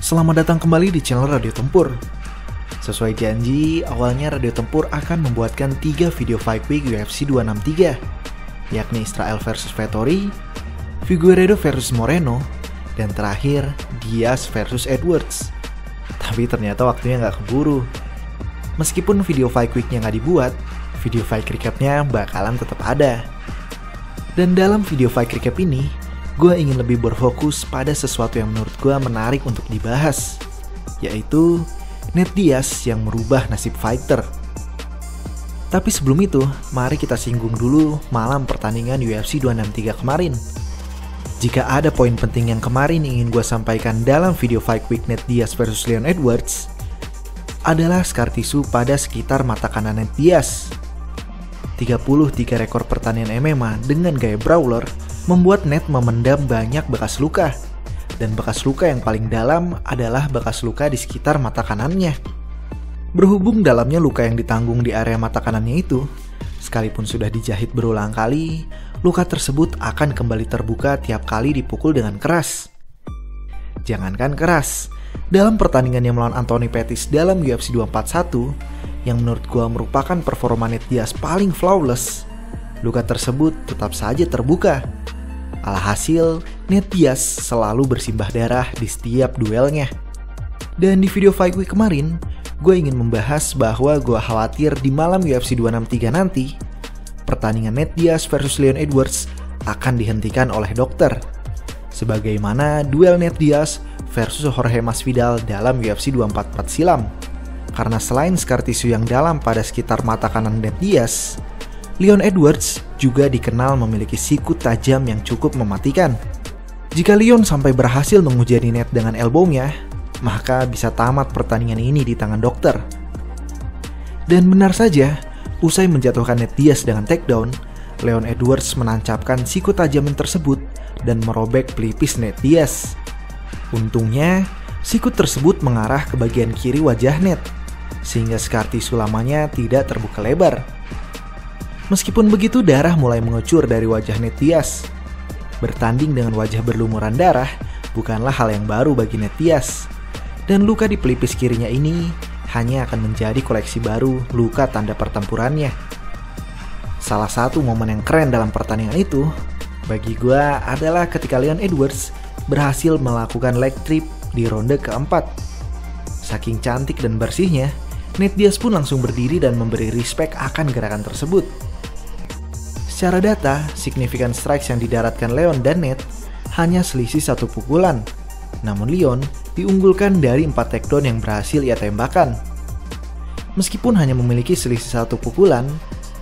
Selamat datang kembali di channel Radio Tempur. Sesuai janji, awalnya Radio Tempur akan membuatkan 3 video fight week UFC 263, yakni Israel vs Vettori, Figueiredo vs Moreno, dan terakhir Diaz vs Edwards. Tapi ternyata waktunya nggak keburu. Meskipun video fight weeknya nggak dibuat, video fight recapnya bakalan tetap ada. Dan dalam video fight recap ini, gue ingin lebih berfokus pada sesuatu yang menurut gue menarik untuk dibahas, yaitu Nate Diaz yang merubah nasib fighter. Tapi sebelum itu, mari kita singgung dulu malam pertandingan UFC 263 kemarin. Jika ada poin penting yang kemarin ingin gue sampaikan dalam video fight week Nate Diaz vs Leon Edwards, adalah scar tisu pada sekitar mata kanan Nate Diaz. 33 rekor pertandingan MMA dengan gaya brawler membuat Nate memendam banyak bekas luka. Dan bekas luka yang paling dalam adalah bekas luka di sekitar mata kanannya. Berhubung dalamnya luka yang ditanggung di area mata kanannya itu, sekalipun sudah dijahit berulang kali, luka tersebut akan kembali terbuka tiap kali dipukul dengan keras. Jangankan keras, dalam pertandingan yang melawan Anthony Pettis dalam UFC 241, yang menurut gua merupakan performa Nate Diaz paling flawless, luka tersebut tetap saja terbuka. Alhasil, Nate Diaz selalu bersimbah darah di setiap duelnya. Dan di video fight week kemarin, gue ingin membahas bahwa gue khawatir di malam UFC 263 nanti, pertandingan Nate Diaz vs Leon Edwards akan dihentikan oleh dokter. Sebagaimana duel Nate Diaz versus Jorge Masvidal dalam UFC 244 silam. Karena selain scar tisu yang dalam pada sekitar mata kanan Nate Diaz, Leon Edwards juga dikenal memiliki siku tajam yang cukup mematikan. Jika Leon sampai berhasil menghujani Nate dengan elbownya, maka bisa tamat pertandingan ini di tangan dokter. Dan benar saja, usai menjatuhkan Nate Diaz dengan takedown, Leon Edwards menancapkan siku tajam tersebut dan merobek pelipis Nate Diaz. Untungnya, siku tersebut mengarah ke bagian kiri wajah Nate, sehingga scar tisu lamanya tidak terbuka lebar. Meskipun begitu, darah mulai mengucur dari wajah Nate Diaz. Bertanding dengan wajah berlumuran darah bukanlah hal yang baru bagi Nate Diaz. Dan luka di pelipis kirinya ini hanya akan menjadi koleksi baru luka tanda pertempurannya. Salah satu momen yang keren dalam pertandingan itu, bagi gue adalah ketika Leon Edwards berhasil melakukan leg trip di ronde keempat. Saking cantik dan bersihnya, Nate Diaz pun langsung berdiri dan memberi respect akan gerakan tersebut. Secara data, signifikan strikes yang didaratkan Leon dan Nate hanya selisih 1 pukulan. Namun Leon diunggulkan dari 4 takedown yang berhasil ia tembakkan. Meskipun hanya memiliki selisih 1 pukulan,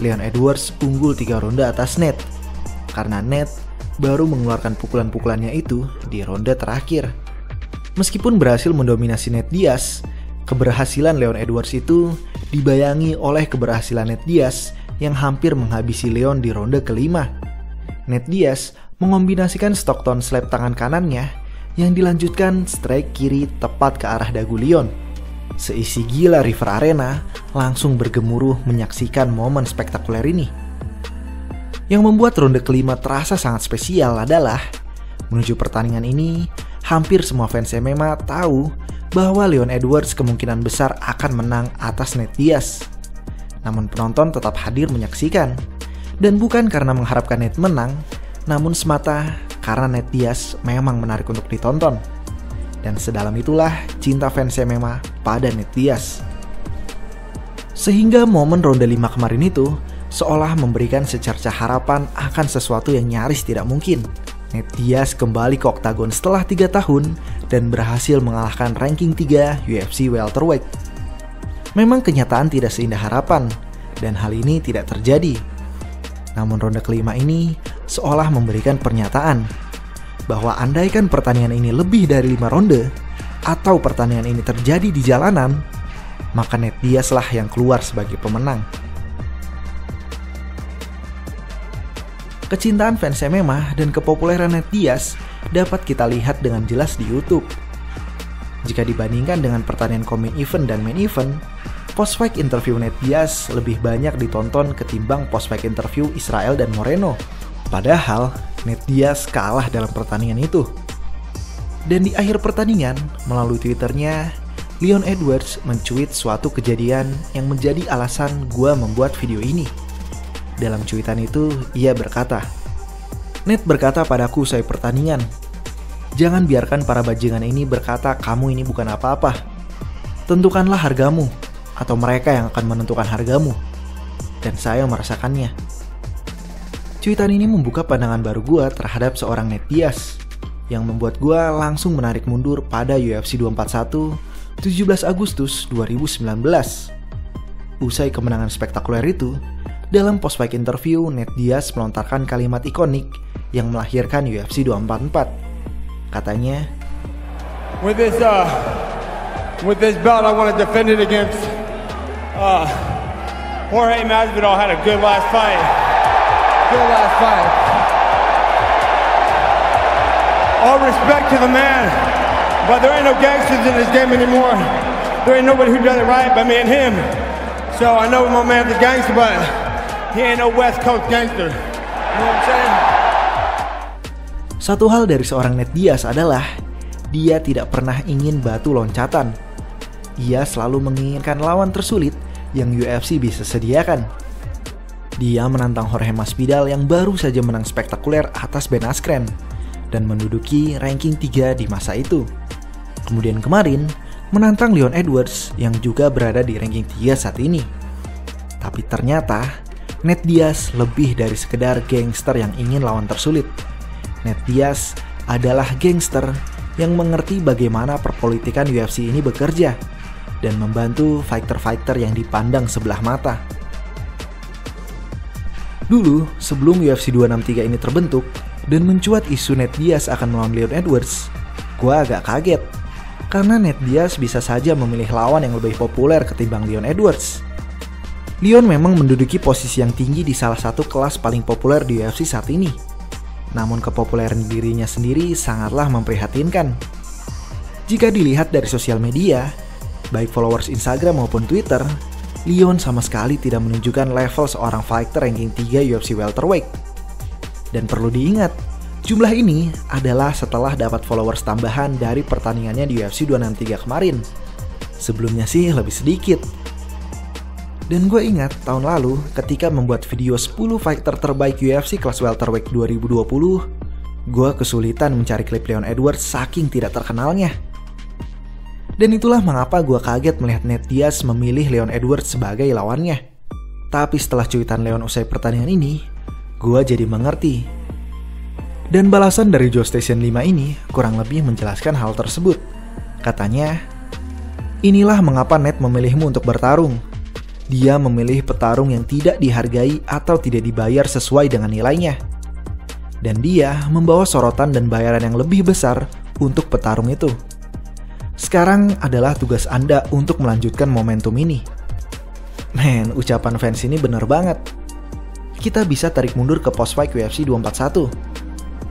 Leon Edwards unggul 3 ronde atas Nate. Karena Nate baru mengeluarkan pukulan-pukulannya itu di ronde terakhir. Meskipun berhasil mendominasi Nate Diaz, keberhasilan Leon Edwards itu dibayangi oleh keberhasilan Nate Diaz yang hampir menghabisi Leon di ronde kelima. Nate Diaz mengombinasikan Stockton slap tangan kanannya yang dilanjutkan strike kiri tepat ke arah dagu Leon. Seisi gila River Arena langsung bergemuruh menyaksikan momen spektakuler ini. Yang membuat ronde kelima terasa sangat spesial adalah menuju pertandingan ini, hampir semua fans MMA tahu bahwa Leon Edwards kemungkinan besar akan menang atas Nate Diaz. Namun penonton tetap hadir menyaksikan. Dan bukan karena mengharapkan Nate menang, namun semata karena Nate Diaz memang menarik untuk ditonton. Dan sedalam itulah cinta fans MMA pada Nate Diaz. Sehingga momen ronde 5 kemarin itu seolah memberikan secercah harapan akan sesuatu yang nyaris tidak mungkin. Nate Diaz kembali ke oktagon setelah 3 tahun dan berhasil mengalahkan ranking 3 UFC welterweight. Memang kenyataan tidak seindah harapan, dan hal ini tidak terjadi. Namun ronde kelima ini seolah memberikan pernyataan bahwa andaikan pertandingan ini lebih dari 5 ronde, atau pertandingan ini terjadi di jalanan, maka Nate Diaz lah yang keluar sebagai pemenang. Kecintaan fans MMA dan kepopuleran Nate Diaz dapat kita lihat dengan jelas di YouTube. Jika dibandingkan dengan pertandingan co-main event dan main event, post-fight interview Nate Diaz lebih banyak ditonton ketimbang post-fight interview Israel dan Moreno. Padahal, Nate Diaz kalah dalam pertandingan itu. Dan di akhir pertandingan, melalui Twitternya, Leon Edwards mencuit suatu kejadian yang menjadi alasan gua membuat video ini. Dalam cuitan itu, ia berkata, "Ned berkata padaku usai pertandingan, jangan biarkan para bajingan ini berkata kamu ini bukan apa-apa. Tentukanlah hargamu, atau mereka yang akan menentukan hargamu." Dan saya merasakannya. Cuitan ini membuka pandangan baru gua terhadap seorang Ned Diaz, yang membuat gua langsung menarik mundur pada UFC 241 17 Agustus 2019. Usai kemenangan spektakuler itu, dalam post-fight interview, Ned Diaz melontarkan kalimat ikonik yang melahirkan UFC 244. Katanya, With this belt, I want to defend it against Jorge Masvidal. Had a good last fight. All respect to the man, but there ain't no gangsters in this game anymore. There ain't nobody who does it right but me and him. So I know my man's a gangster, but he ain't no West Coast gangster. You know what I'm saying? Satu hal dari seorang Ned Diaz adalah dia tidak pernah ingin batu loncatan. Ia selalu menginginkan lawan tersulit yang UFC bisa sediakan. Dia menantang Jorge Masvidal yang baru saja menang spektakuler atas Ben Askren dan menduduki ranking 3 di masa itu. Kemudian kemarin menantang Leon Edwards yang juga berada di ranking 3 saat ini. Tapi ternyata Ned Diaz lebih dari sekedar gangster yang ingin lawan tersulit. Ned Diaz adalah gangster yang mengerti bagaimana perpolitikan UFC ini bekerja dan membantu fighter-fighter yang dipandang sebelah mata. Dulu, sebelum UFC 263 ini terbentuk dan mencuat isu Ned Diaz akan melawan Leon Edwards, gua agak kaget karena Ned Diaz bisa saja memilih lawan yang lebih populer ketimbang Leon Edwards. Leon memang menduduki posisi yang tinggi di salah satu kelas paling populer di UFC saat ini. Namun kepopuleran dirinya sendiri sangatlah memprihatinkan. Jika dilihat dari sosial media, baik followers Instagram maupun Twitter, Leon sama sekali tidak menunjukkan level seorang fighter ranking 3 UFC welterweight. Dan perlu diingat, jumlah ini adalah setelah dapat followers tambahan dari pertandingannya di UFC 263 kemarin. Sebelumnya sih lebih sedikit. Dan gue ingat tahun lalu ketika membuat video 10 fighter terbaik UFC kelas welterweight 2020, gue kesulitan mencari klip Leon Edwards saking tidak terkenalnya. Dan itulah mengapa gue kaget melihat Ned Diaz memilih Leon Edwards sebagai lawannya. Tapi setelah cuitan Leon usai pertandingan ini, gue jadi mengerti. Dan balasan dari Joe Station 5 ini kurang lebih menjelaskan hal tersebut. Katanya, "Inilah mengapa Ned memilihmu untuk bertarung. Dia memilih petarung yang tidak dihargai atau tidak dibayar sesuai dengan nilainya. Dan dia membawa sorotan dan bayaran yang lebih besar untuk petarung itu. Sekarang adalah tugas Anda untuk melanjutkan momentum ini." Men, ucapan fans ini bener banget. Kita bisa tarik mundur ke post-fight UFC 241.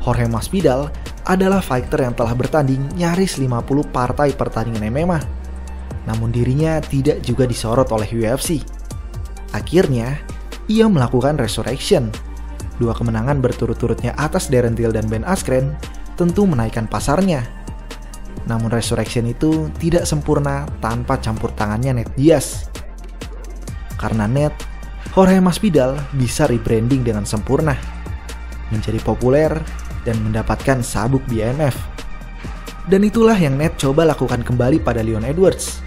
Jorge Masvidal adalah fighter yang telah bertanding nyaris 50 partai pertandingan MMA. Namun dirinya tidak juga disorot oleh UFC. Akhirnya, ia melakukan resurrection. 2 kemenangan berturut-turutnya atas Darren Till dan Ben Askren tentu menaikkan pasarnya. Namun resurrection itu tidak sempurna tanpa campur tangannya Ned Diaz. Karena Ned, Jorge Masvidal bisa rebranding dengan sempurna, menjadi populer dan mendapatkan sabuk BMF. Dan itulah yang Ned coba lakukan kembali pada Leon Edwards.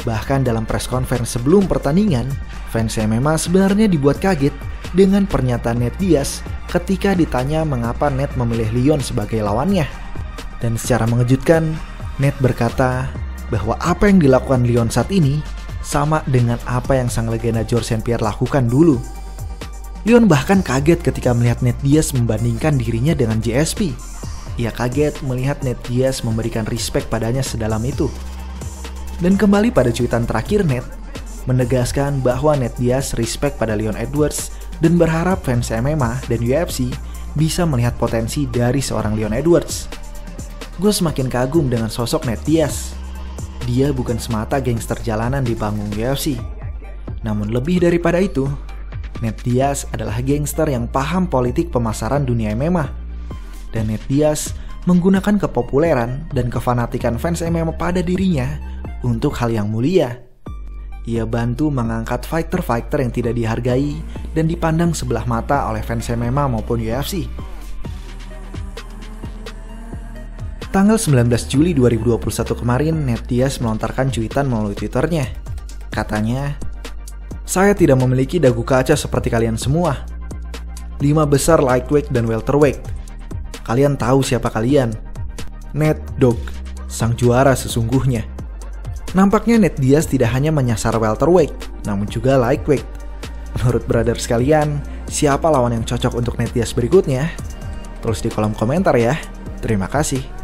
Bahkan dalam press conference sebelum pertandingan, fans MMA sebenarnya dibuat kaget dengan pernyataan Ned Diaz ketika ditanya mengapa Ned memilih Leon sebagai lawannya. Dan secara mengejutkan, Ned berkata bahwa apa yang dilakukan Leon saat ini sama dengan apa yang sang legenda George St. Pierre lakukan dulu. Leon bahkan kaget ketika melihat Ned Diaz membandingkan dirinya dengan GSP. Ia kaget melihat Ned Diaz memberikan respect padanya sedalam itu. Dan kembali pada cuitan terakhir Ned, menegaskan bahwa Ned Diaz respect pada Leon Edwards dan berharap fans MMA dan UFC bisa melihat potensi dari seorang Leon Edwards. Gue semakin kagum dengan sosok Ned Diaz. Dia bukan semata gangster jalanan di panggung UFC. Namun lebih daripada itu, Ned Diaz adalah gangster yang paham politik pemasaran dunia MMA. Dan Ned Diaz menggunakan kepopuleran dan kefanatikan fans MMA pada dirinya untuk hal yang mulia. Ia bantu mengangkat fighter-fighter yang tidak dihargai dan dipandang sebelah mata oleh fans MMA maupun UFC. Tanggal 19 Juli 2021 kemarin, Nate Diaz melontarkan cuitan melalui Twitternya. Katanya, "Saya tidak memiliki dagu kaca seperti kalian semua. 5 besar lightweight dan welterweight. Kalian tahu siapa kalian. Nate Dogg, sang juara sesungguhnya." Nampaknya Nate Diaz tidak hanya menyasar welterweight, namun juga lightweight. Menurut brother sekalian, siapa lawan yang cocok untuk Nate Diaz berikutnya? Tulis di kolom komentar ya. Terima kasih.